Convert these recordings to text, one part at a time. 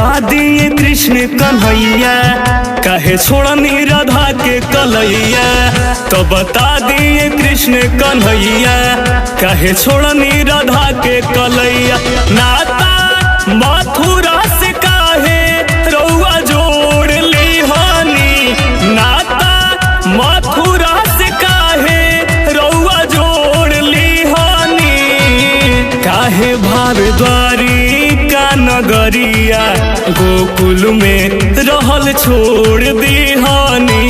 बता दिए कृष्ण कन्हैया काहे छोड़नी राधा के कलैया। तो बता दिए कृष्ण कन्हैया काहे छोड़नी राधा के कलैया। नाता मथुरा से काहे रउआ जोड़ ली हनी, नाता मथुरा से काहे रउआ जोड़ ली हनी। काहे भारद्वारी का नगरिया गोकुल में रहल छोड़ दी हनी।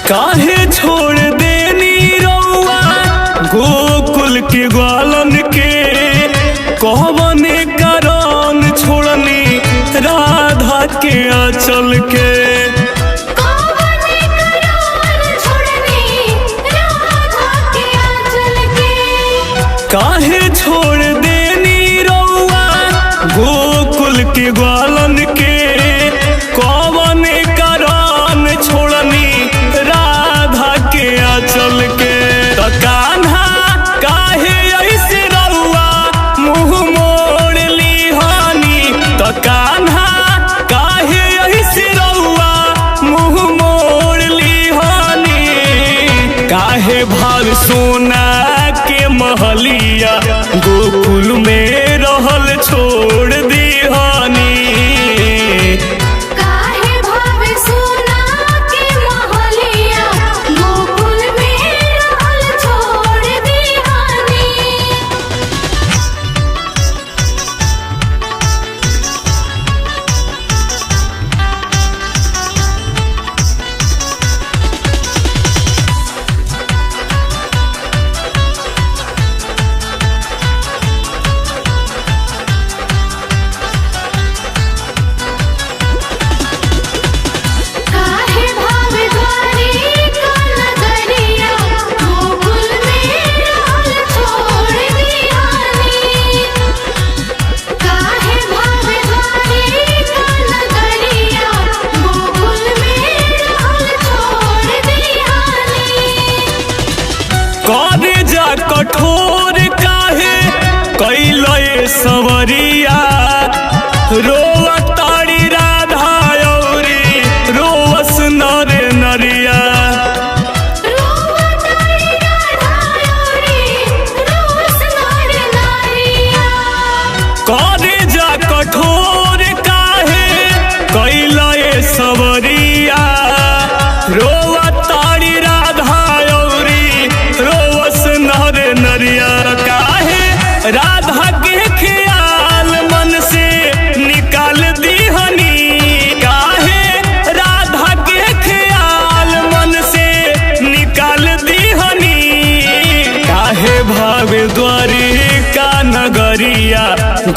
काहे छोड़ देनी रउआ गोकुल के ग्वालन के, कौन कारण छोड़नी राधा के आंचल के। काहे छोड़ देनी रउआ गोकुल के ग्वालन के, कौन कारण छोड़नी चल के। तो कान्हा काहे ऐसे रउआ मुँह मोड़ ली हनी, तो कान्हा काहे ऐसे रउआ मुँह मोड़ ली हनी। काहे भाव सोना के महलिया गोकुल में रहल छोड़ दी हनी। कठोर काहे कैले सवरिया, रोवा ताड़ी राधा औरी रोवस नर नरिया। करे जा कठोर काहे कैले सवरिया, रोवा ताड़ी राधा औरी रोवस नर नरिया। काहे राधा के ख्याल मन से निकाल दी हनी, काहे राधा के ख्याल मन से निकाल दी हनी। काहे भारद्वारी का नगरिया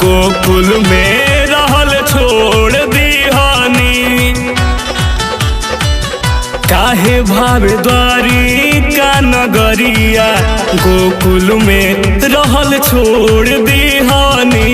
गोकुल में रहल छोड़ दी हनी। काहे भारद्वारी का नगरिया गोकुल में रहल छोड़ दी हनी।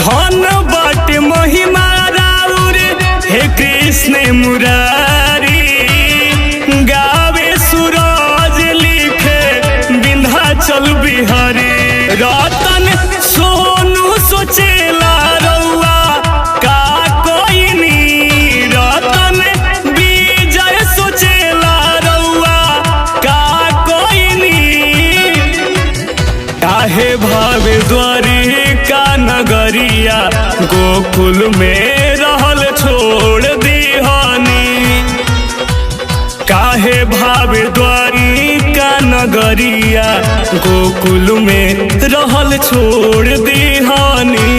धन बट महिमा राउर हे कृष्ण मुरारी, गावे सूरज लिखे विंध्याचल बिहारी। रतन सोनू सोचेला रउआ का कोइनी, रतन विजय सोचेला रउआ का कोइनी। काहे भावे द्वारिका नगरिया गोकुल में रहल छोड़ दिहानी, काहे भावे द्वारिका नगरिया गोकुल में रहल छोड़ दिहानी।